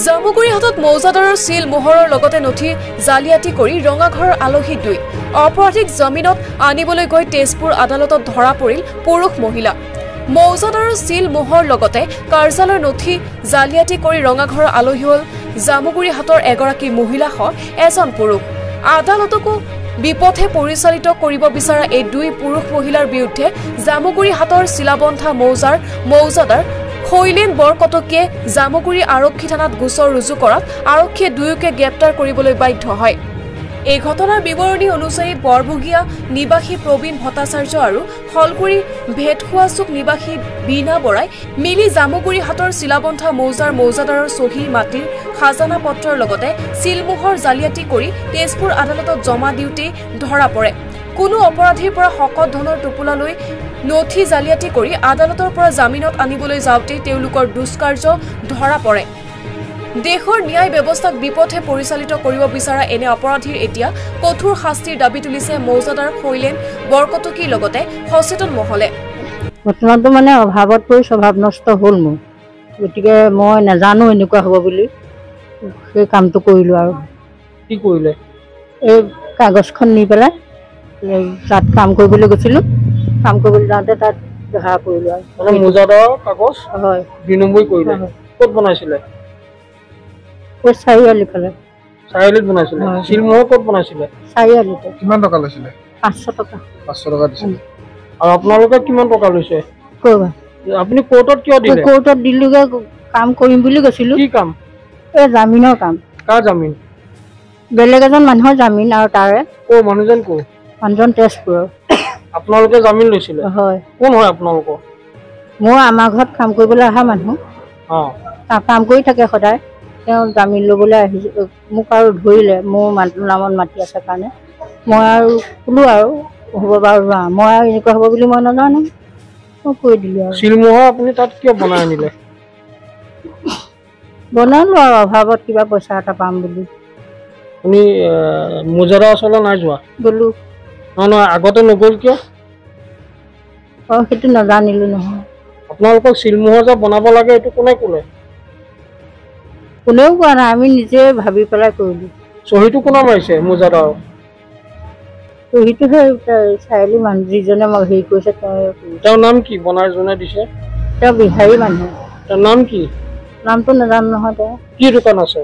জামুগুৰি হাতত মৌজাদাৰৰ চিল মোহৰৰ লগতে নথি জালিয়াতি কৰি ৰঙাঘৰৰ আলহী দুই অপৰাধীক জামিনত আনিবলৈ গৈ তেজপুৰ আদালতত ধৰা পৰিল পুৰুষ মহিলা মৌজাদাৰৰ চিল মোহৰ লগতে কাৰ্যালয়ৰ নথি জালিয়াতি কৰি ৰঙাঘৰৰ আলহী হ'ল জামুগুৰি হাতৰ এগৰাকী মহিলাসহ এজন পুৰুষ আদালতকো বিপথে পৰিচালিত কৰিব বিচৰা এই দুই পুৰুষ মহিলাৰ বিৰুদ্ধে জামুগুৰি হাতৰ চিলাবন্ধা মৌজাদাৰ শৈলেন বৰকটকীয়ে জামুগুৰি আৰক্ষী থানাত গোচৰ ৰুজু কৰাত আৰক্ষীয়ে দুয়োকে গ্ৰেপ্তাৰ কৰিবলৈ বাধ্য হয় এই ঘটনাৰ বিৱৰণী অনুসৰি বৰভগীয়া নিবাসী প্ৰবীণ ভট্টাচাৰ্য আৰু ফলগুৰি ভেটখোৱাচুক নিবাসী বীণা বৰাই মিলি জামুগুৰি হাতৰ চিলাবন্ধা মৌজাদাৰৰ চহী মাটিৰ খাজানা পত্ৰৰ লগতে চিলমোহৰ জালিয়াতি কৰি তেজপুৰ আদালতত জমা দিওঁতেই ধৰা পৰে কোনো অপৰাধীৰ পৰা শকত ধনৰ টোপোলালৈ নথি জালিয়াতি কৰি আদালতৰ পৰা জামিনত আনিবলৈ যাওঁতেই তেওঁলোকৰ দুষ্কাৰ্য ধৰা পৰে দেশৰ ন্যায় ব্যৱস্থাক বিপথে পৰিচালিত কৰিব বিচৰা এনে অপৰাধীৰ এতিয়া কঠোৰ শাস্তিৰ দাবী তুলিছে মৌজাদাৰ শৈলেন বৰকটকীৰ লগতে সচেতন মহলে বৰ্তমানটো মানে অভাৱত পৰি স্বভাৱ নষ্ট হ'ল মোৰ গতিকে মই নাজানো এনেকুৱা হ'ব বুলি সেই কামটো কৰিলো আৰু কি কৰিলে এই কাগজখন নি পেলাই তাত কাম কৰিবলৈ গৈছিলোঁ কাম কৰিবলৈ যাওঁতে তাত দেখা পৰিলো আৰু মানে মৌজাদাৰৰ কাগজ হয় 2 নম্বৰ কৰিলে ক'ত বনাইছিলে চাৰিআলি ফালে চাৰিআলিত বনাইছিলে চিলমোহৰ ক'ত বনাইছিলে চাৰিআলিতে কিমান টকা লৈছিলে 500 টকা 500 টকা দিছিলে আৰু আপোনালোকে কিমান টকা লৈছে ক'বা আপুনি কোৰ্টত কিয় দিলে কোৰ্টত দিলোগে কাম কৰিম বুলি কৈছিলোঁ কি কাম এই জামিনৰ কাম কাৰ জামিন বেলেগ এজন মানুহৰ জামিন আৰু তাৰে মানুহজন ক'ৰ মানুহজন তেজপুৰৰ আপোনালোকে জামিন লৈছিলে হয় কোন হয় আপোনালোকৰ মই আমাৰ ঘৰত কাম কৰিবলৈ অহা মানুহ কাম কৰি থাকে সদায় তেওঁ জামিন ল'বলৈ আহিছে মোক আৰু ধৰিলে মোৰ মানুহৰ নামত মাতি আছে কাৰণে মই আৰু ক'লো আৰু হ'ব বাৰু মই আৰু এনেকুৱা হ'ব বুলি মই নাজানো মই কৈ দিলোঁ আৰু চিলমোহৰ আপুনি তাত কিয় বনাই আনিলে বনালোঁ আৰু অভাৱত কিবা পইচা এটা পাম বুলি আপুনি মৌজাদাৰ ওচৰলৈ নাই যোৱা গ'লোঁ নহয় আগতে নগ'ল কিয় সেইটো নাজানিলোঁ নহয় আপোনালোকক চিলমোহৰ যে বনাব লাগে এইটো কোনে ক'লে কোনেও কোৱা নাই আমি নিজে ভাবি পেলাই কৰিলোঁ চহীটো কোনে মাৰিছে মৌজাদাৰ চহীটো সেই চাৰিআলি মানুহ যিজনে মই হেৰি কৰিছে তেওঁৰ নাম কি বনাই জনে দিছে তেওঁ বিহাৰী মানুহ তেওঁৰ নাম কি নামটো নাজানো নহয় তেওঁ কি দোকান আছে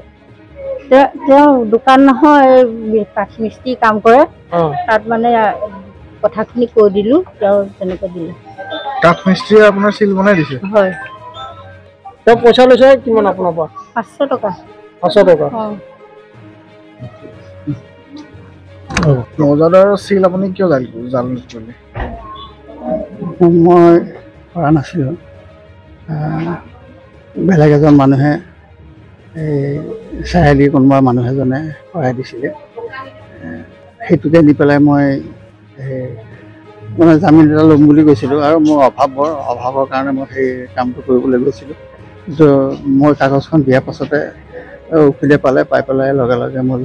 তেওঁ দোকান নহয় কাঠ মিস্ত্ৰী কাম কৰে তাত মানে কথাখিনি কৈ দিলোঁ তেওঁ তেনেকৈ দিলে কাঠ মিস্ত্ৰীয়ে আপোনাৰ চিল বনাই দিছে হয় তেওঁ পইচা লৈছে কিমান আপোনাৰ পৰা 500 টকা 500 টকা মৌজাদাৰৰ চিল আপুনি কিয় জালিয়াতি কৰিলে মই কৰা নাছিলোঁ বেলেগ এজন মানুহে এই চাৰিআলি কোনোবা মানুহ এজনে কৰাই দিছিলে সেইটোকে নি পেলাই মই মানে জামিন এটা ল'ম বুলি গৈছিলোঁ আৰু মোৰ অভাৱৰ কাৰণে মই সেই কামটো কৰিবলৈ গৈছিলোঁ কিন্তু মই কাগজখন দিয়াৰ পাছতে উকিলে পাই পেলাই লগে লগে মোক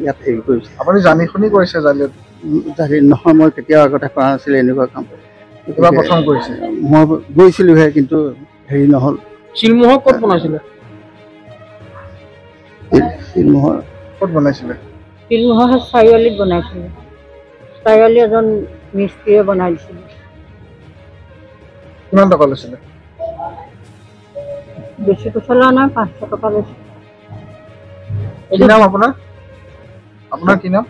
ইয়াত হেৰি কৰিছে আপুনি জানি শুনি কৰিছে জালি নহয় মই কেতিয়াও আগতে কৰা নাছিলোঁ এনেকুৱা কাম প্ৰথম কৰিছে মই গৈছিলোঁহে কিন্তু হেৰি নহ'ল চিলমোহৰ ক'ত বনাইছিলে চিলমোহৰ ক'ত বনাইছিলে চিলমোহৰ চাৰিআলিত বনাইছিলে চাৰিআলি এজন মিস্ত্ৰীয়ে বনাই দিছিলে কিমান টকা লৈছিলে বেছি পইচা লোৱা নাই 500 টকা লৈছে কি নাম আপোনাৰ কি নাম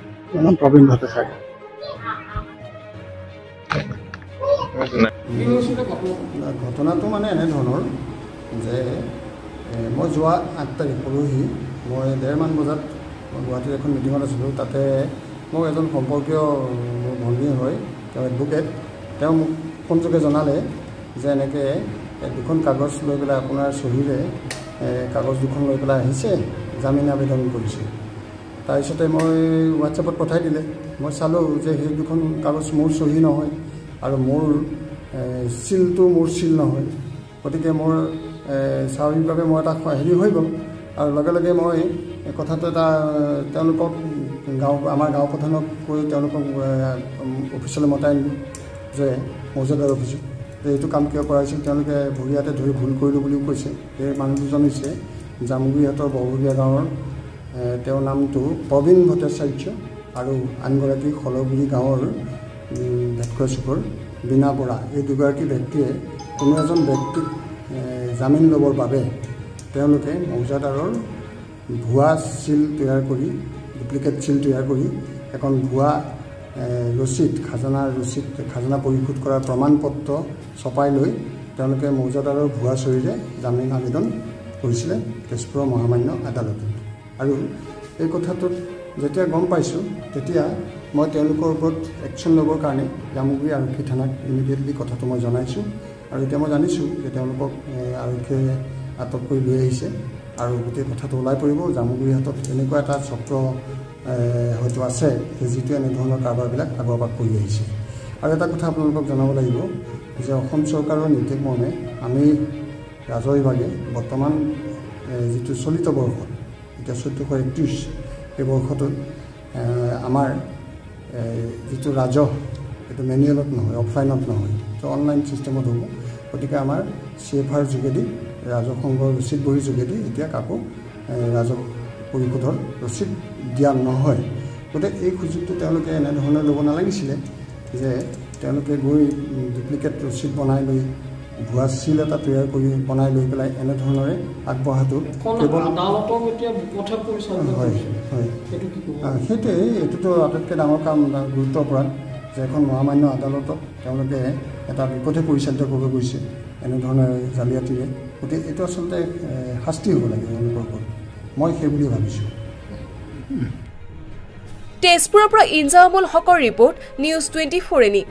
প্ৰবীণ ভট্টাচাৰ্য ঘটনাটো মানে এনেধৰণৰ যে মই যোৱা 8 তাৰিখ পৰহি মই 1:30 বজাত গুৱাহাটীৰ এখন মিটিঙত আছিলোঁ তাতে মোক এজন সম্পৰ্কীয় মোৰ ভণ্টী হয় তেওঁ এডভোকেট তেওঁ মোক ফোনযোগে জনালে যে এনেকৈ দুখন কাগজ লৈ পেলাই আপোনাৰ চহীৰে কাগজ দুখন লৈ পেলাই আহিছে জামিন আবেদন কৰিছে তাৰপিছতে মই হোৱাটছএপত পঠাই দিলে মই চালোঁ যে সেই দুখন কাগজ মোৰ চহী নহয় আৰু মোৰ চিলটো মোৰ চিল নহয় গতিকে মোৰ স্বাভাৱিকভাৱে মই এটা হেৰি হৈ গ'ল আৰু লগে লগে মই কথাটো এটা তেওঁলোকক আমাৰ গাঁও প্ৰধানক কৈ তেওঁলোকক অফিচলৈ মতাই আনিলোঁ যে মৌজাদাৰ অফিচত যে এইটো কাম কিয় কৰা হৈছিল তেওঁলোকে ভগীয়াতে ধৰি ভুল কৰিলোঁ বুলিও কৈছে। সেই মানুহ দুজন হৈছে জামুগুৰিহাটৰ বৰভগীয়া গাঁৱৰ তেওঁৰ নামটো প্ৰবীণ ভট্টাচাৰ্য আৰু আনগৰাকী খলগুৰি গাঁৱৰ ভেটখোৱা চুকৰ বীণা বৰা। এই দুগৰাকী ব্যক্তিয়ে কোনো এজন ব্যক্তিক জামিন ল'বৰ বাবে তেওঁলোকে মৌজাদাৰৰ ভুৱা চিল তৈয়াৰ কৰি ডুপ্লিকেট চিল তৈয়াৰ কৰি এখন ভুৱা ৰচিদ খাজানা পৰিশোধ কৰাৰ প্ৰমাণপত্ৰ ছপাই লৈ তেওঁলোকে মৌজাদাৰৰ ভুৱা চৰিৰে জামিন আবেদন কৰিছিলে তেজপুৰৰ মহামান্য আদালতত। আৰু এই কথাটোত যেতিয়া গম পাইছোঁ তেতিয়া মই তেওঁলোকৰ ওপৰত একশ্যন ল'বৰ কাৰণে জামুগুৰি আৰক্ষী থানাক ইমিডিয়েটলি কথাটো মই জনাইছোঁ। আৰু এতিয়া মই জানিছোঁ যে তেওঁলোকক আৰক্ষীয়ে আটক কৰি লৈ আহিছে আৰু গোটেই কথাটো ওলাই পৰিব। জামুগুৰিহাটত এনেকুৱা এটা চক্ৰ হয়তো আছে যে যিটো এনেধৰণৰ কাৰবাৰবিলাক আগৰ পৰা কৰি আহিছে। আৰু এটা কথা আপোনালোকক জনাব লাগিব যে অসম চৰকাৰৰ নিৰ্দেশ মৰ্মে আমি ৰাজহ বিভাগে বৰ্তমান যিটো চলিত বৰ্ষত এতিয়া 1431 এই বৰ্ষটোত আমাৰ যিটো ৰাজহ এইটো মেনুৱেলত নহয়, অফলাইনত নহয়, তো অনলাইন ছিষ্টেমত হ'ব। গতিকে আমাৰ CFR যোগেদি ৰাজহ সংঘৰ ৰচিদ বহীৰ যোগেদি এতিয়া কাকো ৰাজহ পৰিশোধৰ ৰচিদ দিয়া নহয়। গতিকে এই সুযোগটো তেওঁলোকে এনেধৰণে ল'ব নালাগিছিলে যে তেওঁলোকে গৈ ডুপ্লিকেট ৰচিদ বনাই লৈ ভুৱা চিল এটা তৈয়াৰ কৰি বনাই লৈ পেলাই এনেধৰণৰে আগবঢ়াটো কেৱল হয় হয় সেইটোৱে এইটোতো আটাইতকৈ ডাঙৰ কাম গুৰুত্ব অপৰাধ যে এখন মহামান্য আদালতত তেওঁলোকে এটা বিপথে পৰিচালিত কৰিব গৈছে এনেধৰণৰ জালিয়াতিৰে। গতিকে এইটো আচলতে শাস্তি হ'ব লাগে তেওঁলোকৰ ওপৰত, মই সেই বুলি ভাবিছোঁ। তেজপুৰৰ পৰা ইনজামুল হকৰ ৰিপৰ্ট, নিউজ 24 এনি।